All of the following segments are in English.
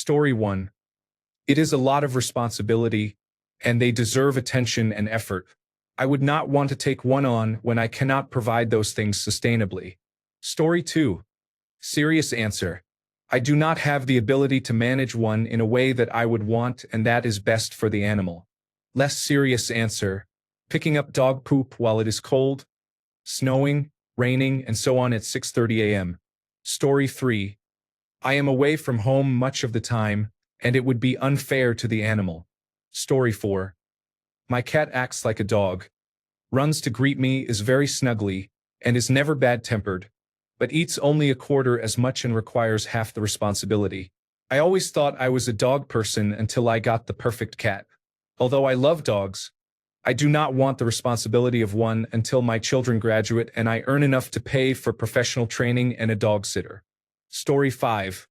Story 1. It is a lot of responsibility, and they deserve attention and effort. I would not want to take one on when I cannot provide those things sustainably. Story 2. Serious answer. I do not have the ability to manage one in a way that I would want, and that is best for the animal. Less serious answer. Picking up dog poop while it is cold, snowing, raining, and so on at 6:30 a.m. Story 3. I am away from home much of the time, and it would be unfair to the animal. Story 4. My cat acts like a dog, runs to greet me, is very snuggly, and is never bad-tempered, but eats only a quarter as much and requires half the responsibility. I always thought I was a dog person until I got the perfect cat. Although I love dogs, I do not want the responsibility of one until my children graduate and I earn enough to pay for professional training and a dog sitter. Story 5.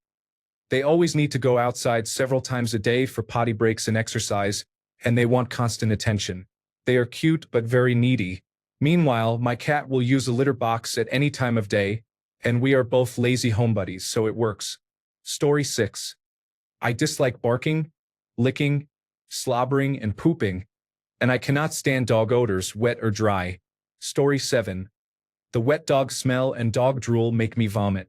They always need to go outside several times a day for potty breaks and exercise, and they want constant attention. They are cute but very needy. Meanwhile, my cat will use a litter box at any time of day, and we are both lazy homebuddies, so it works. Story 6. I dislike barking, licking, slobbering, and pooping, and I cannot stand dog odors, wet or dry. Story 7. The wet dog smell and dog drool make me vomit.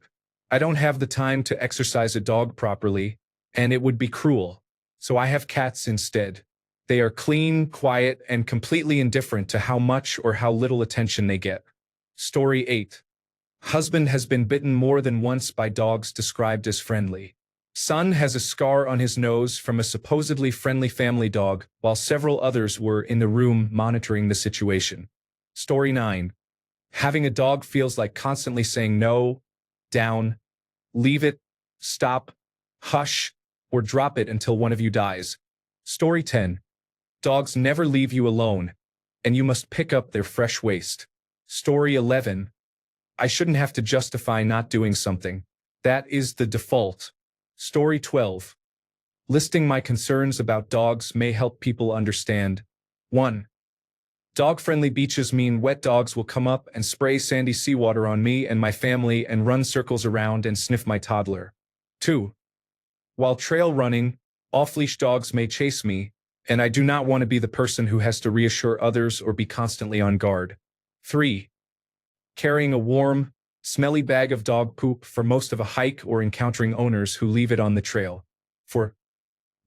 I don't have the time to exercise a dog properly, and it would be cruel, so I have cats instead. They are clean, quiet, and completely indifferent to how much or how little attention they get. Story 8. Husband has been bitten more than once by dogs described as friendly. Son has a scar on his nose from a supposedly friendly family dog, while several others were in the room monitoring the situation. Story 9. Having a dog feels like constantly saying no, down, leave it, stop, hush, or drop it until one of you dies. Story 10. Dogs never leave you alone, and you must pick up their fresh waste. Story 11. I shouldn't have to justify not doing something. That is the default. Story 12. Listing my concerns about dogs may help people understand. 1. Dog-friendly beaches mean wet dogs will come up and spray sandy seawater on me and my family and run circles around and sniff my toddler. 2. While trail running, off-leash dogs may chase me, and I do not want to be the person who has to reassure others or be constantly on guard. 3. Carrying a warm, smelly bag of dog poop for most of a hike or encountering owners who leave it on the trail. 4.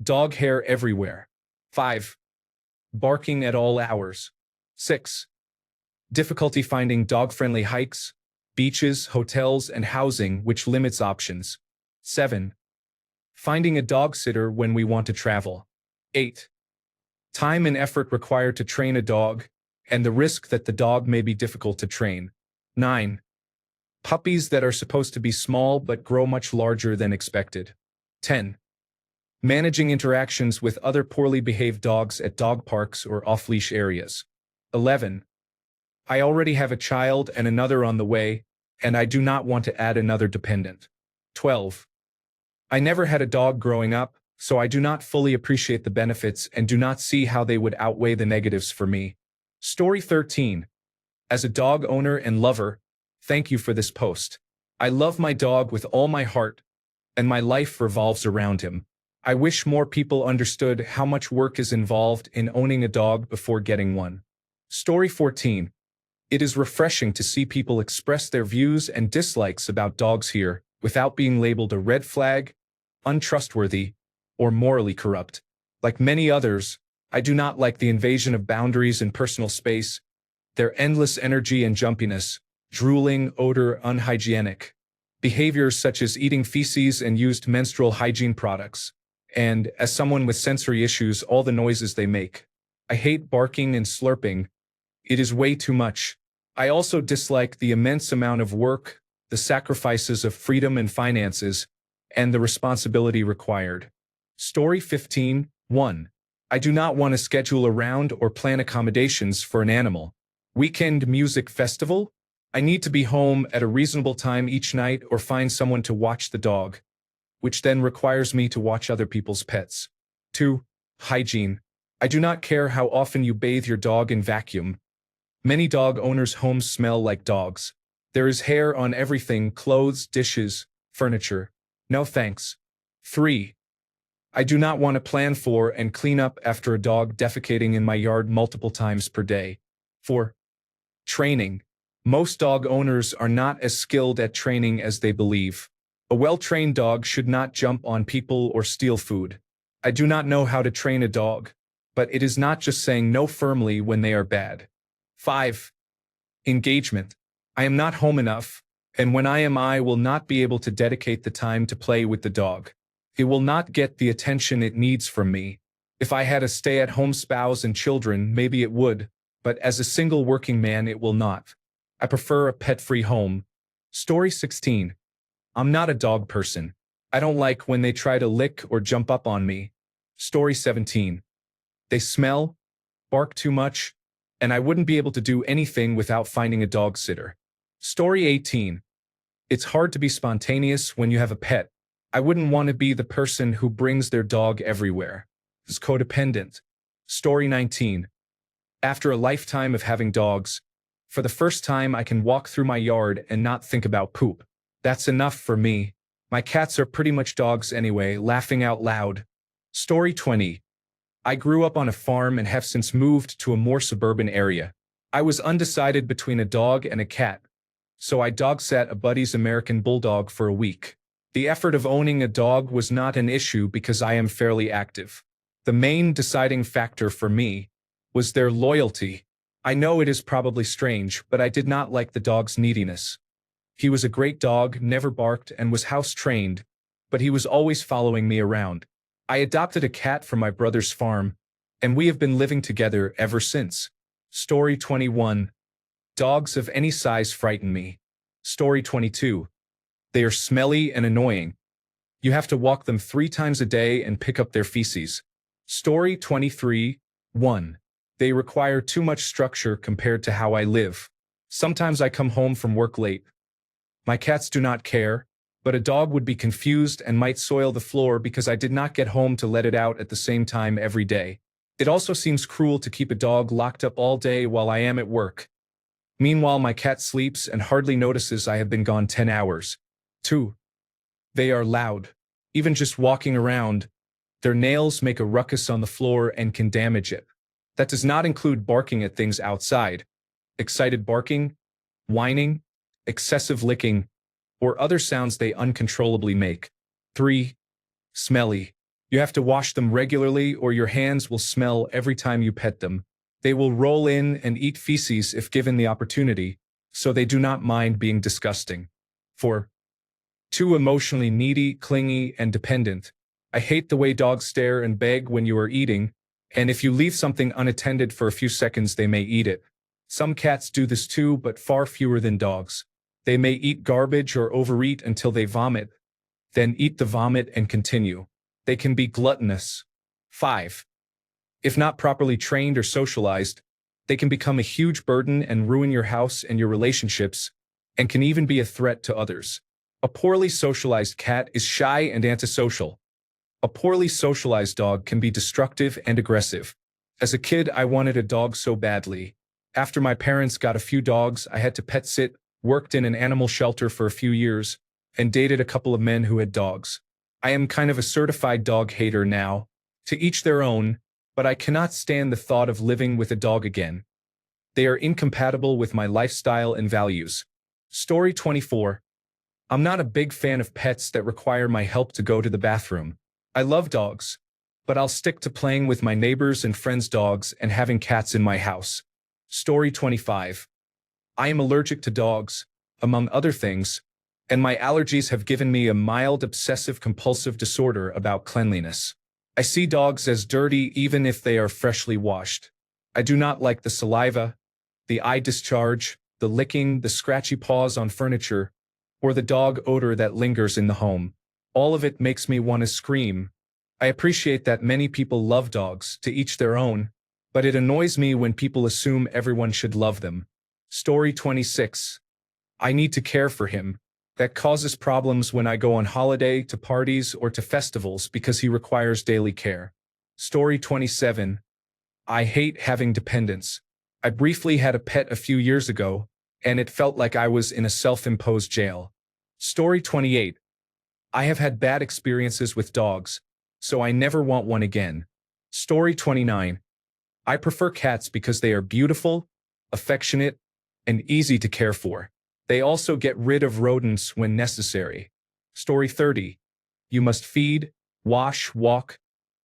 Dog hair everywhere. 5. Barking at all hours. 6. Difficulty finding dog-friendly hikes, beaches, hotels, and housing, which limits options. 7. Finding a dog sitter when we want to travel. 8. Time and effort required to train a dog, and the risk that the dog may be difficult to train. 9. Puppies that are supposed to be small but grow much larger than expected. 10. Managing interactions with other poorly behaved dogs at dog parks or off-leash areas. 11. I already have a child and another on the way, and I do not want to add another dependent. 12. I never had a dog growing up, so I do not fully appreciate the benefits and do not see how they would outweigh the negatives for me. Story 13. As a dog owner and lover, thank you for this post. I love my dog with all my heart, and my life revolves around him. I wish more people understood how much work is involved in owning a dog before getting one. Story 14. It is refreshing to see people express their views and dislikes about dogs here without being labeled a red flag, untrustworthy, or morally corrupt. Like many others, I do not like the invasion of boundaries and personal space, their endless energy and jumpiness, drooling, odor, unhygienic behaviors such as eating feces and used menstrual hygiene products, and, as someone with sensory issues, all the noises they make. I hate barking and slurping. It is way too much. I also dislike the immense amount of work, the sacrifices of freedom and finances, and the responsibility required. Story 15. 1. I do not want to schedule around or plan accommodations for an animal. Weekend music festival? I need to be home at a reasonable time each night or find someone to watch the dog, which then requires me to watch other people's pets. 2. Hygiene. I do not care how often you bathe your dog in vacuum. Many dog owners' homes smell like dogs. There is hair on everything, clothes, dishes, furniture. No thanks. 3. I do not want to plan for and clean up after a dog defecating in my yard multiple times per day. 4. Training. Most dog owners are not as skilled at training as they believe. A well-trained dog should not jump on people or steal food. I do not know how to train a dog, but it is not just saying no firmly when they are bad. 5. Engagement. I am not home enough, and when I will not be able to dedicate the time to play with the dog. It will not get the attention it needs from me. If I had a stay-at-home spouse and children, maybe it would, but as a single working man, it will not. I prefer a pet-free home. Story 16. I'm not a dog person. I don't like when they try to lick or jump up on me. Story 17. They smell, bark too much, and I wouldn't be able to do anything without finding a dog sitter. Story 18. It's hard to be spontaneous when you have a pet. I wouldn't want to be the person who brings their dog everywhere. It's codependent. Story 19. After a lifetime of having dogs, for the first time I can walk through my yard and not think about poop. That's enough for me. My cats are pretty much dogs anyway, laughing out loud. Story 20. I grew up on a farm and have since moved to a more suburban area. I was undecided between a dog and a cat, so I dog-sat a buddy's American Bulldog for a week. The effort of owning a dog was not an issue because I am fairly active. The main deciding factor for me was their loyalty. I know it is probably strange, but I did not like the dog's neediness. He was a great dog, never barked, and was house-trained, but he was always following me around. I adopted a cat from my brother's farm, and we have been living together ever since. Story 21. Dogs of any size frighten me. Story 22. They are smelly and annoying. You have to walk them 3 times a day and pick up their feces. Story 23. 1. They require too much structure compared to how I live. Sometimes I come home from work late. My cats do not care, but a dog would be confused and might soil the floor because I did not get home to let it out at the same time every day. It also seems cruel to keep a dog locked up all day while I am at work. Meanwhile, my cat sleeps and hardly notices I have been gone 10 hours. 2. They are loud. Even just walking around, their nails make a ruckus on the floor and can damage it. That does not include barking at things outside. Excited barking, whining, excessive licking, or other sounds they uncontrollably make. 3. Smelly. You have to wash them regularly or your hands will smell every time you pet them. They will roll in and eat feces if given the opportunity, so they do not mind being disgusting. 4. Too emotionally needy, clingy, and dependent. I hate the way dogs stare and beg when you are eating, and if you leave something unattended for a few seconds they may eat it. Some cats do this too, but far fewer than dogs. They may eat garbage or overeat until they vomit, then eat the vomit and continue. They can be gluttonous. 5. If not properly trained or socialized, they can become a huge burden and ruin your house and your relationships, and can even be a threat to others. A poorly socialized cat is shy and antisocial. A poorly socialized dog can be destructive and aggressive. As a kid, I wanted a dog so badly. After my parents got a few dogs, I had to pet sit, worked in an animal shelter for a few years, and dated a couple of men who had dogs. I am kind of a certified dog hater now. To each their own, but I cannot stand the thought of living with a dog again. They are incompatible with my lifestyle and values. Story 24. I'm not a big fan of pets that require my help to go to the bathroom. I love dogs, but I'll stick to playing with my neighbors' and friends' dogs and having cats in my house. Story 25. I am allergic to dogs, among other things, and my allergies have given me a mild obsessive-compulsive disorder about cleanliness. I see dogs as dirty even if they are freshly washed. I do not like the saliva, the eye discharge, the licking, the scratchy paws on furniture, or the dog odor that lingers in the home. All of it makes me want to scream. I appreciate that many people love dogs, to each their own, but it annoys me when people assume everyone should love them. Story 26. I need to care for him. That causes problems when I go on holiday, to parties, or to festivals because he requires daily care. Story 27. I hate having dependents. I briefly had a pet a few years ago, and it felt like I was in a self-imposed jail. Story 28. I have had bad experiences with dogs, so I never want one again. Story 29. I prefer cats because they are beautiful, affectionate, and easy to care for. They also get rid of rodents when necessary. Story 30. You must feed, wash, walk,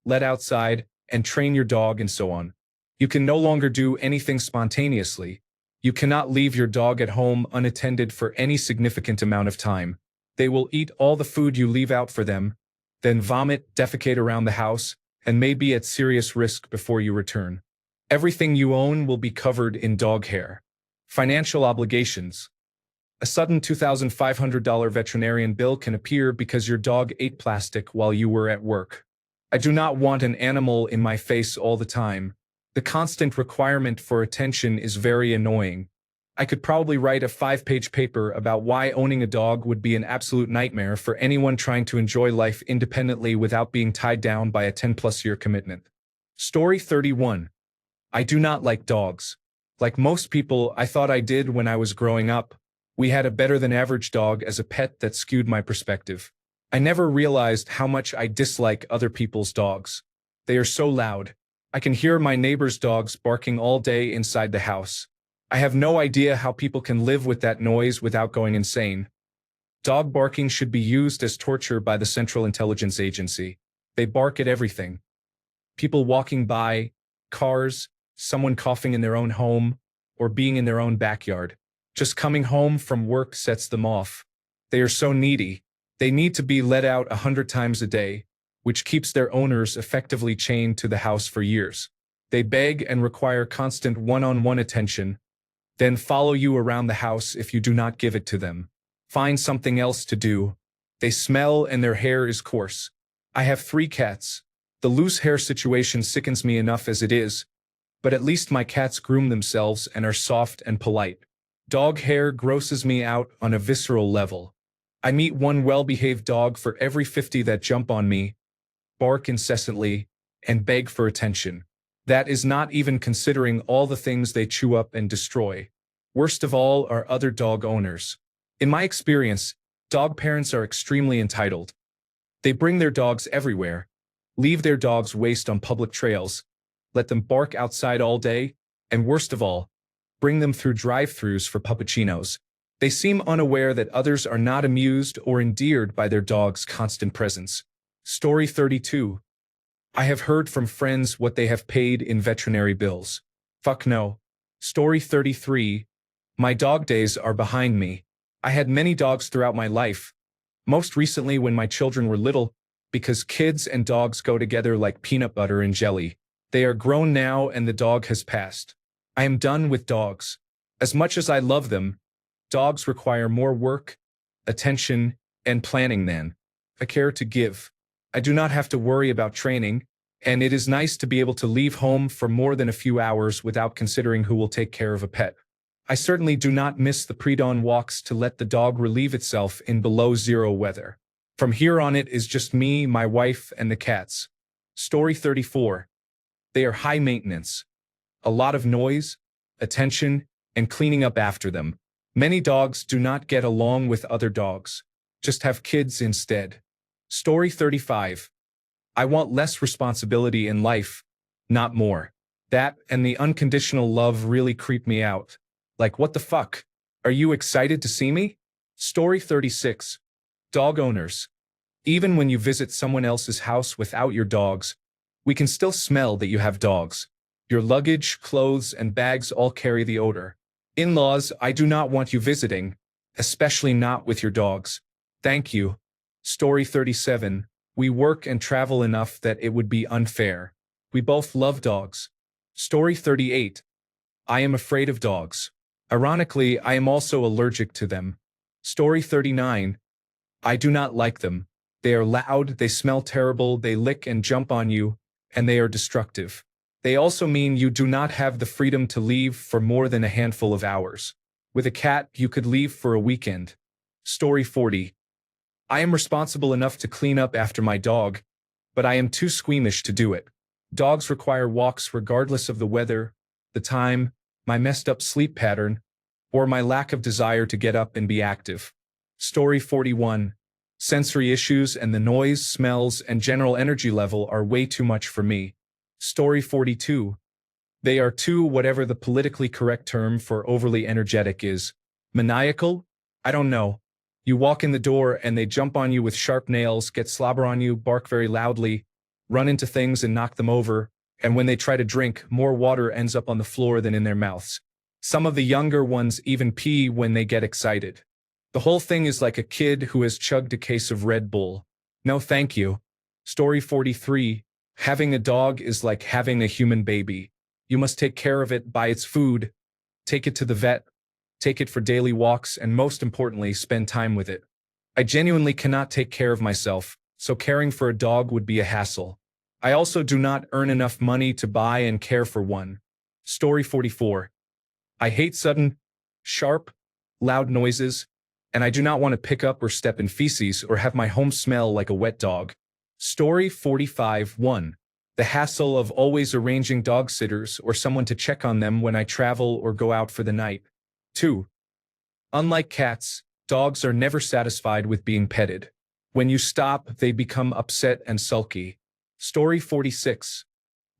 let outside, and train your dog and so on. You can no longer do anything spontaneously. You cannot leave your dog at home unattended for any significant amount of time. They will eat all the food you leave out for them, then vomit, defecate around the house, and may be at serious risk before you return. Everything you own will be covered in dog hair. Financial obligations. A sudden $2,500 veterinarian bill can appear because your dog ate plastic while you were at work. I do not want an animal in my face all the time. The constant requirement for attention is very annoying. I could probably write a 5-page paper about why owning a dog would be an absolute nightmare for anyone trying to enjoy life independently without being tied down by a 10-plus-year commitment. Story 31. I do not like dogs. Like most people, I thought I did when I was growing up. We had a better-than-average dog as a pet that skewed my perspective. I never realized how much I dislike other people's dogs. They are so loud. I can hear my neighbor's dogs barking all day inside the house. I have no idea how people can live with that noise without going insane. Dog barking should be used as torture by the Central Intelligence Agency. They bark at everything. People walking by, cars, someone coughing in their own home, or being in their own backyard. Just coming home from work sets them off. They are so needy. They need to be let out 100 times a day, which keeps their owners effectively chained to the house for years. They beg and require constant one-on-one attention, then follow you around the house if you do not give it to them. Find something else to do. They smell and their hair is coarse. I have 3 cats. The loose hair situation sickens me enough as it is, but at least my cats groom themselves and are soft and polite. Dog hair grosses me out on a visceral level. I meet one well-behaved dog for every 50 that jump on me, bark incessantly, and beg for attention. That is not even considering all the things they chew up and destroy. Worst of all are other dog owners. In my experience, dog parents are extremely entitled. They bring their dogs everywhere, leave their dogs waste on public trails, let them bark outside all day, and worst of all, bring them through drive-thrus for puppuccinos. They seem unaware that others are not amused or endeared by their dog's constant presence. Story 32. I have heard from friends what they have paid in veterinary bills. Fuck no. Story 33. My dog days are behind me. I had many dogs throughout my life. Most recently when my children were little, because kids and dogs go together like peanut butter and jelly. They are grown now and the dog has passed. I am done with dogs. As much as I love them, dogs require more work, attention, and planning than I care to give. I do not have to worry about training, and it is nice to be able to leave home for more than a few hours without considering who will take care of a pet. I certainly do not miss the pre-dawn walks to let the dog relieve itself in below-zero weather. From here on it is just me, my wife, and the cats. Story 34. They are high maintenance. A lot of noise, attention, and cleaning up after them. Many dogs do not get along with other dogs. Just have kids instead. Story 35. I want less responsibility in life, not more. That and the unconditional love really creep me out. Like, what the fuck? Are you excited to see me? Story 36. Dog owners. Even when you visit someone else's house without your dogs, we can still smell that you have dogs. Your luggage, clothes, and bags all carry the odor. In-laws, I do not want you visiting, especially not with your dogs. Thank you. Story 37. We work and travel enough that it would be unfair. We both love dogs. Story 38. I am afraid of dogs. Ironically, I am also allergic to them. Story 39. I do not like them. They are loud, they smell terrible, they lick and jump on you, and they are destructive. They also mean you do not have the freedom to leave for more than a handful of hours. With a cat, you could leave for a weekend. Story 40. I am responsible enough to clean up after my dog, but I am too squeamish to do it. Dogs require walks regardless of the weather, the time, my messed up sleep pattern, or my lack of desire to get up and be active. Story 41. Sensory issues and the noise, smells, and general energy level are way too much for me. Story 42. They are too, whatever the politically correct term for overly energetic is. Maniacal? I don't know. You walk in the door and they jump on you with sharp nails, get slobber on you, bark very loudly, run into things and knock them over, and when they try to drink, more water ends up on the floor than in their mouths. Some of the younger ones even pee when they get excited. The whole thing is like a kid who has chugged a case of Red Bull. No thank you. Story 43. Having a dog is like having a human baby. You must take care of it, buy its food, take it to the vet, take it for daily walks, and most importantly, spend time with it. I genuinely cannot take care of myself, so caring for a dog would be a hassle. I also do not earn enough money to buy and care for one. Story 44. I hate sudden, sharp, loud noises, and I do not want to pick up or step in feces or have my home smell like a wet dog. Story 45. 1. The hassle of always arranging dog sitters or someone to check on them when I travel or go out for the night. 2. Unlike cats, dogs are never satisfied with being petted. When you stop, they become upset and sulky. Story 46.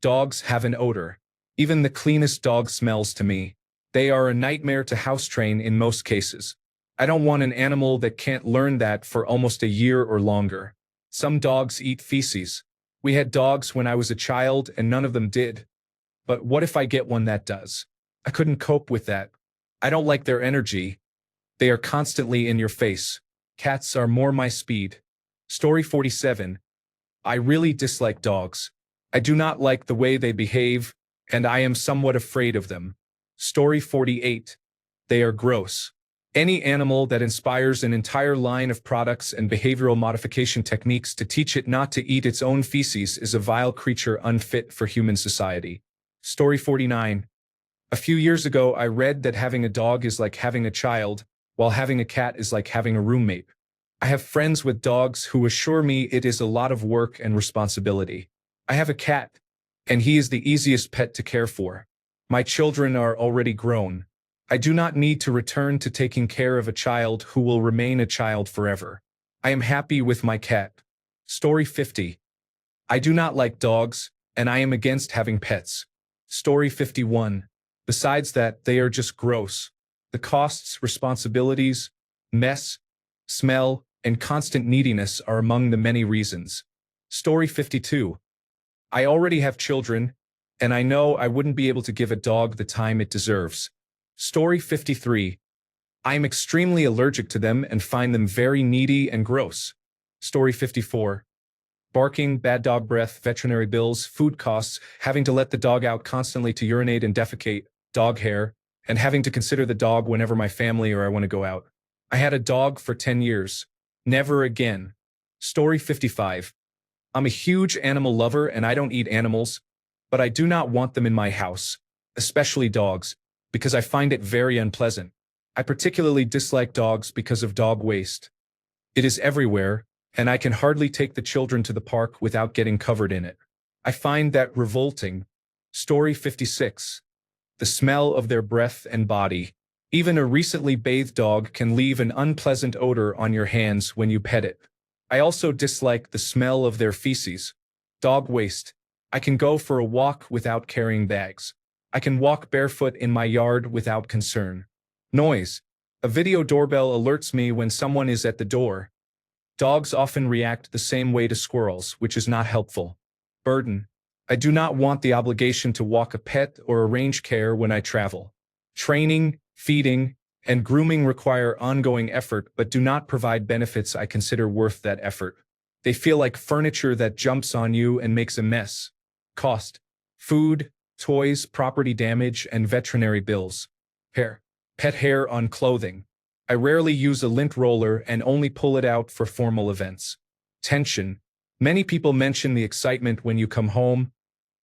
Dogs have an odor. Even the cleanest dog smells to me. They are a nightmare to house train in most cases. I don't want an animal that can't learn that for almost a year or longer. Some dogs eat feces. We had dogs when I was a child and none of them did. But what if I get one that does? I couldn't cope with that. I don't like their energy. They are constantly in your face. Cats are more my speed. Story 47. I really dislike dogs. I do not like the way they behave, and I am somewhat afraid of them. Story 48. They are gross. Any animal that inspires an entire line of products and behavioral modification techniques to teach it not to eat its own feces is a vile creature unfit for human society. Story 49. A few years ago, I read that having a dog is like having a child, while having a cat is like having a roommate. I have friends with dogs who assure me it is a lot of work and responsibility. I have a cat, and he is the easiest pet to care for. My children are already grown. I do not need to return to taking care of a child who will remain a child forever. I am happy with my cat. Story 50. I do not like dogs, and I am against having pets. Story 51. Besides that, they are just gross. The costs, responsibilities, mess, smell, and constant neediness are among the many reasons. Story 52. I already have children, and I know I wouldn't be able to give a dog the time it deserves. Story 53. I am extremely allergic to them and find them very needy and gross. Story 54. Barking, bad dog breath, veterinary bills, food costs, having to let the dog out constantly to urinate and defecate, dog hair, and having to consider the dog whenever my family or I want to go out. I had a dog for 10 years. Never again. Story 55. I'm a huge animal lover and I don't eat animals, but I do not want them in my house, especially dogs, because I find it very unpleasant. I particularly dislike dogs because of dog waste. It is everywhere, and I can hardly take the children to the park without getting covered in it. I find that revolting. Story 56. The smell of their breath and body. Even a recently bathed dog can leave an unpleasant odor on your hands when you pet it. I also dislike the smell of their feces. Dog waste. I can go for a walk without carrying bags. I can walk barefoot in my yard without concern. Noise. A video doorbell alerts me when someone is at the door. Dogs often react the same way to squirrels, which is not helpful. Burden. I do not want the obligation to walk a pet or arrange care when I travel. Training, feeding, and grooming require ongoing effort but do not provide benefits I consider worth that effort. They feel like furniture that jumps on you and makes a mess. Cost. Food, toys, property damage, and veterinary bills. Hair. Pet hair on clothing. I rarely use a lint roller and only pull it out for formal events. Tension. Many people mention the excitement when you come home,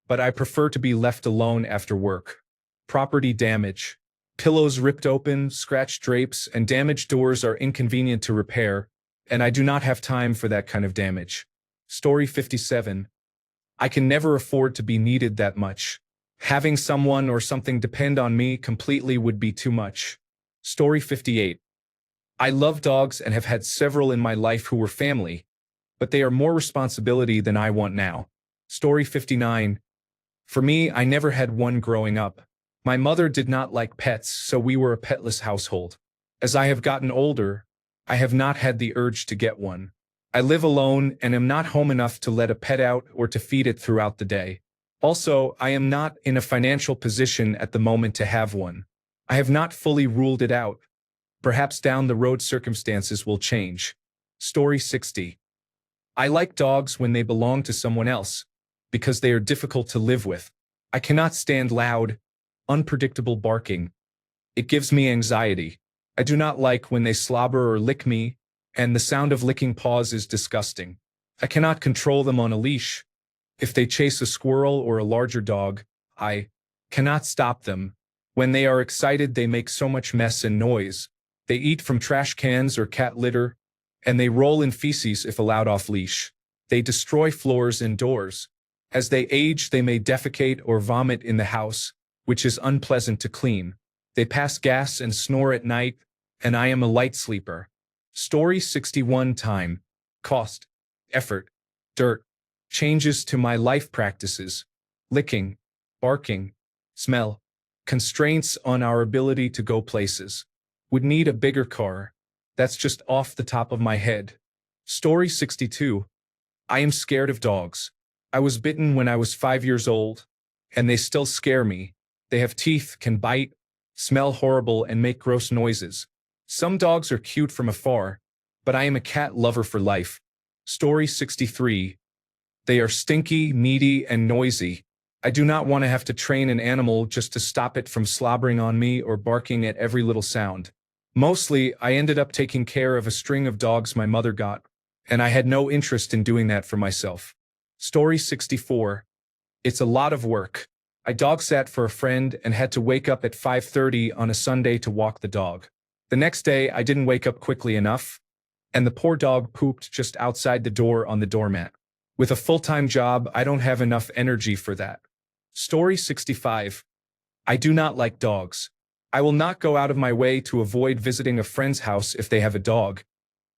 but I prefer to be left alone after work. Property damage. Pillows ripped open, scratched drapes, and damaged doors are inconvenient to repair, and I do not have time for that kind of damage. Story 57. I can never afford to be needed that much. Having someone or something depend on me completely would be too much. Story 58. I love dogs and have had several in my life who were family, but they are more responsibility than I want now. Story 59. For me, I never had one growing up. My mother did not like pets, so we were a petless household. As I have gotten older, I have not had the urge to get one. I live alone and am not home enough to let a pet out or to feed it throughout the day. Also, I am not in a financial position at the moment to have one. I have not fully ruled it out. Perhaps down the road circumstances will change. Story 60. I like dogs when they belong to someone else, because they are difficult to live with. I cannot stand loud, unpredictable barking. It gives me anxiety. I do not like when they slobber or lick me, and the sound of licking paws is disgusting. I cannot control them on a leash. If they chase a squirrel or a larger dog, I cannot stop them. When they are excited, they make so much mess and noise. They eat from trash cans or cat litter, and they roll in feces if allowed off leash. They destroy floors and doors. As they age, they may defecate or vomit in the house, which is unpleasant to clean. They pass gas and snore at night, and I am a light sleeper. Story 61. Time, cost, effort, dirt, changes to my life practices, licking, barking, smell, constraints on our ability to go places. Would need a bigger car. That's just off the top of my head. Story 62. I am scared of dogs. I was bitten when I was 5 years old, and they still scare me. They have teeth, can bite, smell horrible, and make gross noises. Some dogs are cute from afar, but I am a cat lover for life. Story 63. They are stinky, needy, and noisy. I do not want to have to train an animal just to stop it from slobbering on me or barking at every little sound. Mostly, I ended up taking care of a string of dogs my mother got, and I had no interest in doing that for myself. Story 64. It's a lot of work. I dog sat for a friend and had to wake up at 5:30 on a Sunday to walk the dog. The next day, I didn't wake up quickly enough, and the poor dog pooped just outside the door on the doormat. With a full-time job, I don't have enough energy for that. Story 65. I do not like dogs. I will not go out of my way to avoid visiting a friend's house if they have a dog,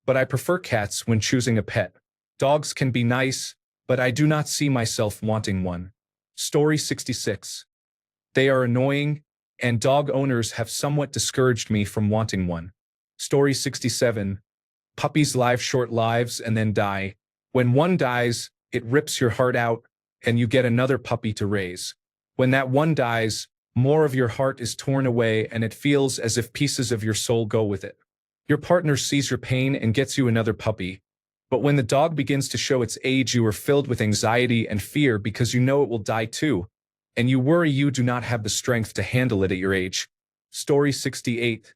but I prefer cats when choosing a pet. Dogs can be nice, but I do not see myself wanting one. Story 66. They are annoying, and dog owners have somewhat discouraged me from wanting one. Story 67. Puppies live short lives and then die. When one dies, it rips your heart out, and you get another puppy to raise. When that one dies, more of your heart is torn away, and it feels as if pieces of your soul go with it. Your partner sees your pain and gets you another puppy. But when the dog begins to show its age, you are filled with anxiety and fear because you know it will die too, and you worry you do not have the strength to handle it at your age. Story 68.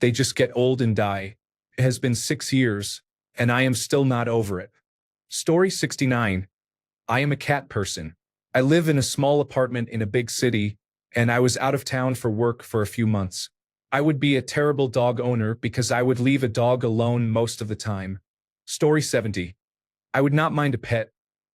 They just get old and die. It has been 6 years, and I am still not over it. Story 69. I am a cat person. I live in a small apartment in a big city, and I was out of town for work for a few months. I would be a terrible dog owner because I would leave a dog alone most of the time. Story 70. I would not mind a pet,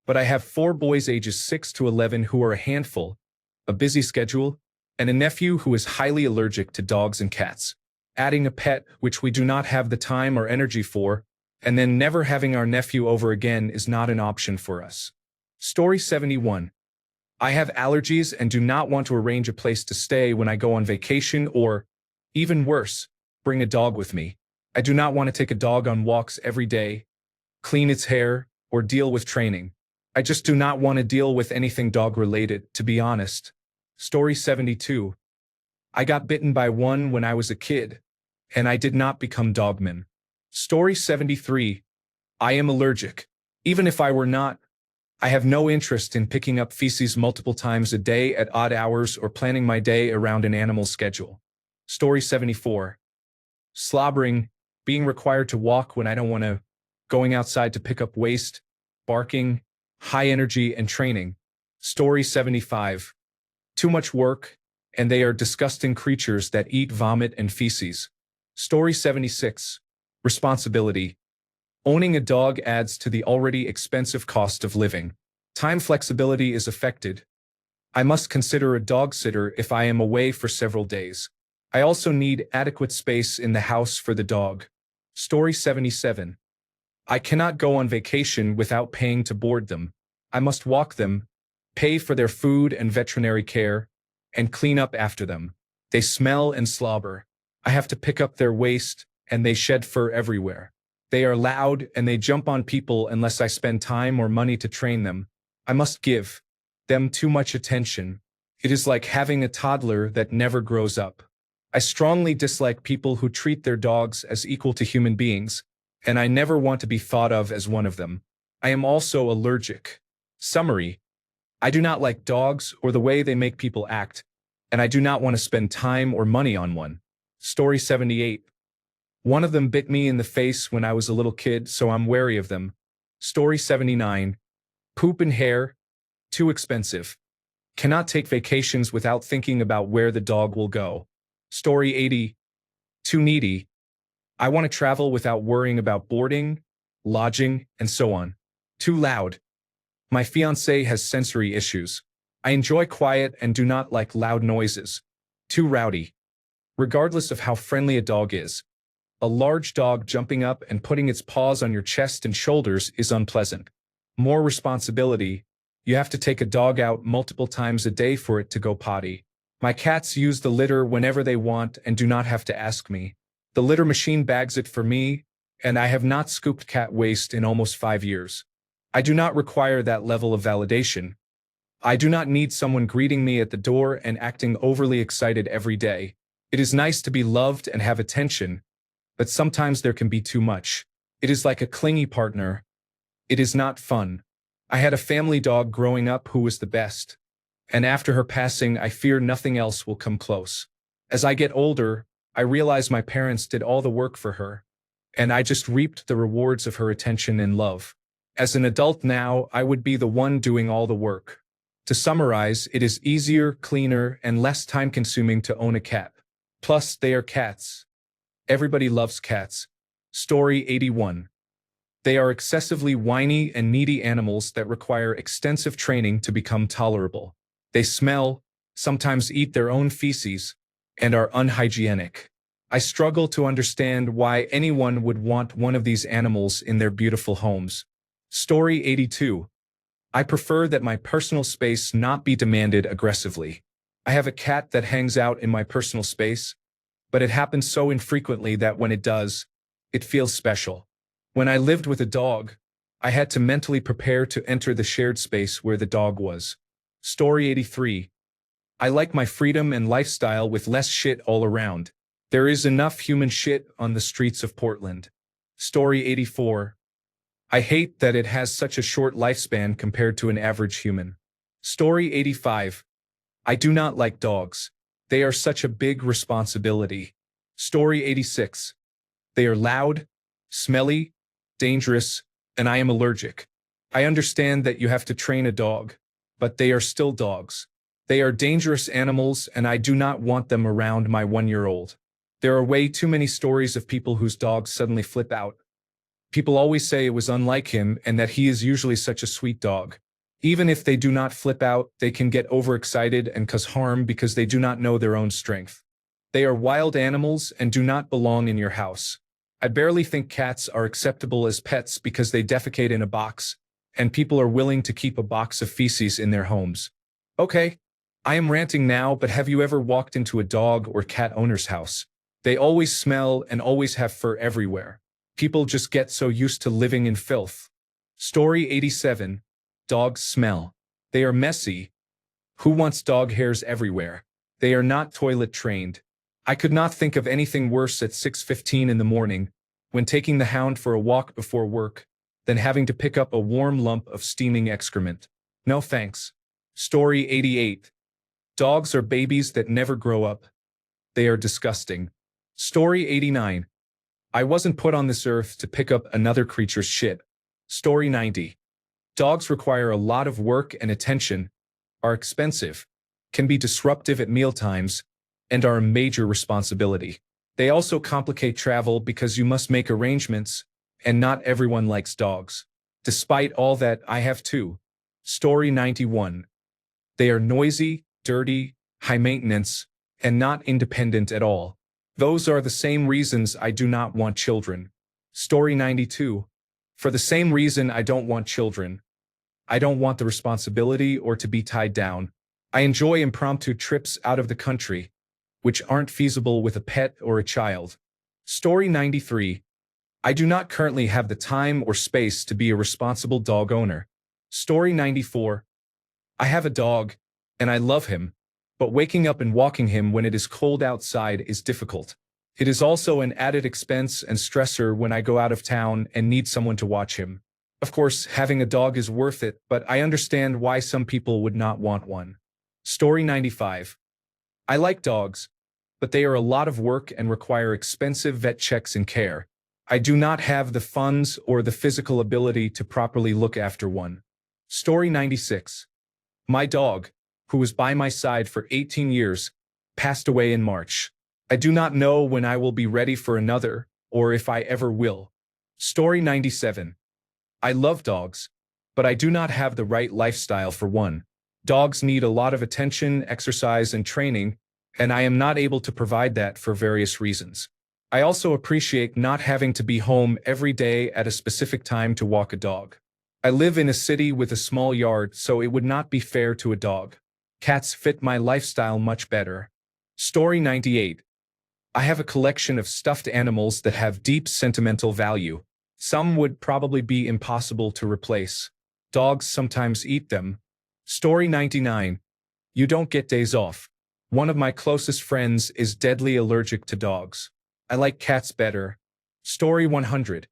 but I have 4 boys ages 6 to 11 who are a handful, a busy schedule, and a nephew who is highly allergic to dogs and cats. Adding a pet, which we do not have the time or energy for, and then never having our nephew over again is not an option for us. Story 71. I have allergies and do not want to arrange a place to stay when I go on vacation or, even worse, bring a dog with me. I do not want to take a dog on walks every day, clean its hair, or deal with training. I just do not want to deal with anything dog-related, to be honest. Story 72. I got bitten by one when I was a kid, and I did not become dogman. Story 73. I am allergic. Even if I were not, I have no interest in picking up feces multiple times a day at odd hours or planning my day around an animal's schedule. Story 74. Slobbering, being required to walk when I don't want to, going outside to pick up waste, barking, high energy and training. Story 75. Too much work, and they are disgusting creatures that eat vomit and feces. Story 76. Responsibility. Owning a dog adds to the already expensive cost of living. Time flexibility is affected. I must consider a dog sitter if I am away for several days. I also need adequate space in the house for the dog. Story 77. I cannot go on vacation without paying to board them. I must walk them, pay for their food and veterinary care, and clean up after them. They smell and slobber. I have to pick up their waste, and they shed fur everywhere. They are loud and they jump on people unless I spend time or money to train them. I must give them too much attention. It is like having a toddler that never grows up. I strongly dislike people who treat their dogs as equal to human beings, and I never want to be thought of as one of them. I am also allergic. Summary: I do not like dogs or the way they make people act, and I do not want to spend time or money on one. Story 78. One of them bit me in the face when I was a little kid, so I'm wary of them. Story 79. Poop and hair. Too expensive. Cannot take vacations without thinking about where the dog will go. Story 80. Too needy. I want to travel without worrying about boarding, lodging, and so on. Too loud. My fiancé has sensory issues. I enjoy quiet and do not like loud noises. Too rowdy. Regardless of how friendly a dog is, a large dog jumping up and putting its paws on your chest and shoulders is unpleasant. More responsibility. You have to take a dog out multiple times a day for it to go potty. My cats use the litter whenever they want and do not have to ask me. The litter machine bags it for me, and I have not scooped cat waste in almost 5 years. I do not require that level of validation. I do not need someone greeting me at the door and acting overly excited every day. It is nice to be loved and have attention, but sometimes there can be too much. It is like a clingy partner. It is not fun. I had a family dog growing up who was the best, and after her passing, I fear nothing else will come close. As I get older, I realize my parents did all the work for her, and I just reaped the rewards of her attention and love. As an adult now, I would be the one doing all the work. To summarize, it is easier, cleaner, and less time-consuming to own a cat. Plus, they are cats. Everybody loves cats. Story 81. They are excessively whiny and needy animals that require extensive training to become tolerable. They smell, sometimes eat their own feces, and are unhygienic. I struggle to understand why anyone would want one of these animals in their beautiful homes. Story 82. I prefer that my personal space not be demanded aggressively. I have a cat that hangs out in my personal space, but it happens so infrequently that when it does, it feels special. When I lived with a dog, I had to mentally prepare to enter the shared space where the dog was. Story 83. I like my freedom and lifestyle with less shit all around. There is enough human shit on the streets of Portland. Story 84. I hate that it has such a short lifespan compared to an average human. Story 85. I do not like dogs. They are such a big responsibility. Story 86. They are loud, smelly, dangerous, and I am allergic. I understand that you have to train a dog, but they are still dogs. They are dangerous animals, and I do not want them around my 1-year-old. There are way too many stories of people whose dogs suddenly flip out. People always say it was unlike him and that he is usually such a sweet dog. Even if they do not flip out, they can get overexcited and cause harm because they do not know their own strength. They are wild animals and do not belong in your house. I barely think cats are acceptable as pets because they defecate in a box, and people are willing to keep a box of feces in their homes. Okay, I am ranting now, but have you ever walked into a dog or cat owner's house? They always smell and always have fur everywhere. People just get so used to living in filth. Story 87. Dogs smell. They are messy. Who wants dog hairs everywhere? They are not toilet trained. I could not think of anything worse at 6:15 in the morning, when taking the hound for a walk before work, than having to pick up a warm lump of steaming excrement. No thanks. Story 88. Dogs are babies that never grow up. They are disgusting. Story 89. I wasn't put on this earth to pick up another creature's shit. Story 90. Dogs require a lot of work and attention, are expensive, can be disruptive at mealtimes, and are a major responsibility. They also complicate travel because you must make arrangements, and not everyone likes dogs. Despite all that, I have two. Story 91. They are noisy, dirty, high maintenance, and not independent at all. Those are the same reasons I do not want children. Story 92. For the same reason I don't want children. I don't want the responsibility or to be tied down. I enjoy impromptu trips out of the country, which aren't feasible with a pet or a child. Story 93. I do not currently have the time or space to be a responsible dog owner. Story 94. I have a dog, and I love him, but waking up and walking him when it is cold outside is difficult. It is also an added expense and stressor when I go out of town and need someone to watch him. Of course, having a dog is worth it, but I understand why some people would not want one. Story 95. I like dogs, but they are a lot of work and require expensive vet checks and care. I do not have the funds or the physical ability to properly look after one. Story 96. My dog, who was by my side for 18 years, passed away in March. I do not know when I will be ready for another, or if I ever will. Story 97. I love dogs, but I do not have the right lifestyle for one. Dogs need a lot of attention, exercise, and training, and I am not able to provide that for various reasons. I also appreciate not having to be home every day at a specific time to walk a dog. I live in a city with a small yard, so it would not be fair to a dog. Cats fit my lifestyle much better. Story 98. I have a collection of stuffed animals that have deep sentimental value. Some would probably be impossible to replace. Dogs sometimes eat them. Story 99. You don't get days off. One of my closest friends is deadly allergic to dogs. I like cats better. Story 100.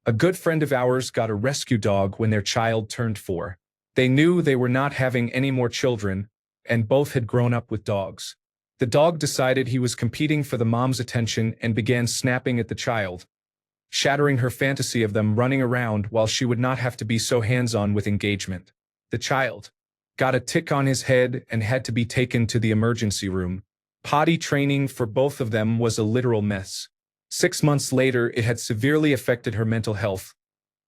A good friend of ours got a rescue dog when their child turned 4. They knew they were not having any more children, and both had grown up with dogs. The dog decided he was competing for the mom's attention and began snapping at the child, shattering her fantasy of them running around while she would not have to be so hands-on with engagement. The child got a tick on his head and had to be taken to the emergency room. Potty training for both of them was a literal mess. 6 months later, it had severely affected her mental health,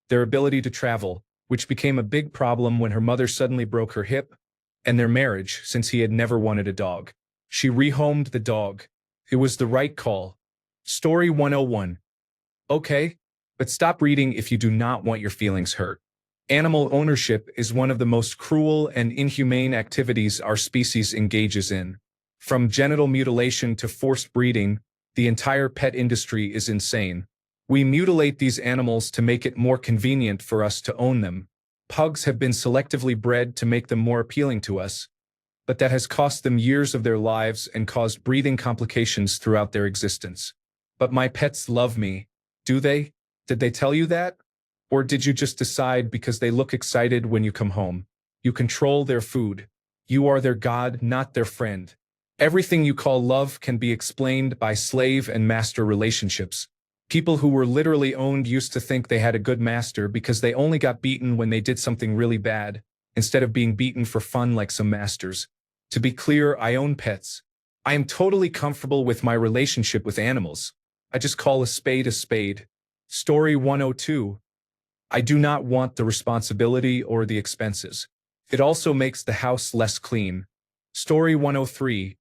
their ability to travel, which became a big problem when her mother suddenly broke her hip, and their marriage, since he had never wanted a dog. She rehomed the dog. It was the right call. Story 101. Okay, but stop reading if you do not want your feelings hurt. Animal ownership is one of the most cruel and inhumane activities our species engages in. From genital mutilation to forced breeding, the entire pet industry is insane. We mutilate these animals to make it more convenient for us to own them. Pugs have been selectively bred to make them more appealing to us, but that has cost them years of their lives and caused breathing complications throughout their existence. But my pets love me. Do they? Did they tell you that? Or did you just decide because they look excited when you come home? You control their food. You are their god, not their friend. Everything you call love can be explained by slave and master relationships. People who were literally owned used to think they had a good master because they only got beaten when they did something really bad, instead of being beaten for fun like some masters. To be clear, I own pets. I am totally comfortable with my relationship with animals. I just call a spade a spade. Story 102. I do not want the responsibility or the expenses. It also makes the house less clean. Story 103.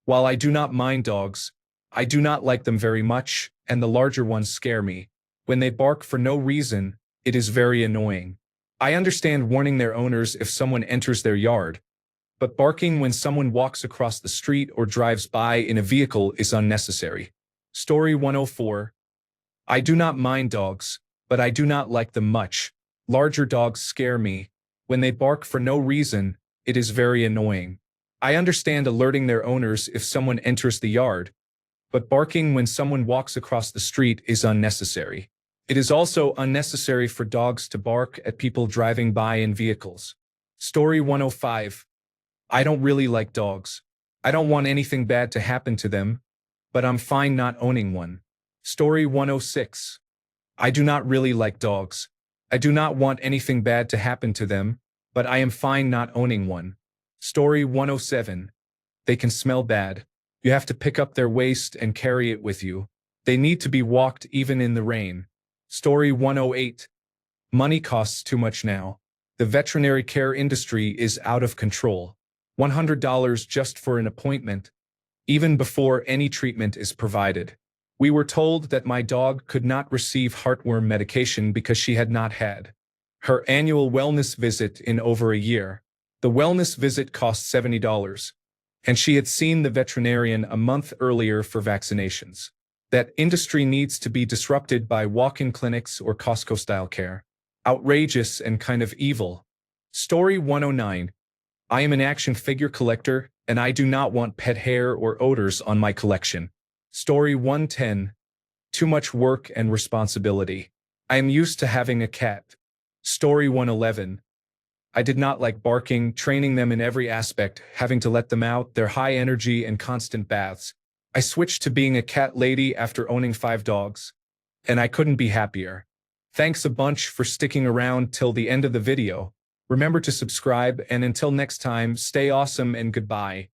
While I do not mind dogs, I do not like them very much, and the larger ones scare me. When they bark for no reason, it is very annoying. I understand warning their owners if someone enters their yard, but barking when someone walks across the street or drives by in a vehicle is unnecessary. Story 104. I do not mind dogs, but I do not like them much. Larger dogs scare me. When they bark for no reason, it is very annoying. I understand alerting their owners if someone enters the yard, but barking when someone walks across the street is unnecessary. It is also unnecessary for dogs to bark at people driving by in vehicles. Story 105. I don't really like dogs. I don't want anything bad to happen to them, but I'm fine not owning one. Story 106. I do not really like dogs. I do not want anything bad to happen to them, but I am fine not owning one. Story 107. They can smell bad. You have to pick up their waste and carry it with you. They need to be walked even in the rain. Story 108. Money costs too much now. The veterinary care industry is out of control. $100 just for an appointment, even before any treatment is provided. We were told that my dog could not receive heartworm medication because she had not had her annual wellness visit in over a year. The wellness visit cost $70, and she had seen the veterinarian a month earlier for vaccinations. That industry needs to be disrupted by walk-in clinics or Costco-style care. Outrageous and kind of evil. Story 109. I am an action figure collector, and I do not want pet hair or odors on my collection. Story 110. Too much work and responsibility. I am used to having a cat. Story 111. I did not like barking, training them in every aspect, having to let them out, their high energy and constant baths. I switched to being a cat lady after owning 5 dogs. And I couldn't be happier. Thanks a bunch for sticking around till the end of the video. Remember to subscribe, and until next time, stay awesome and goodbye.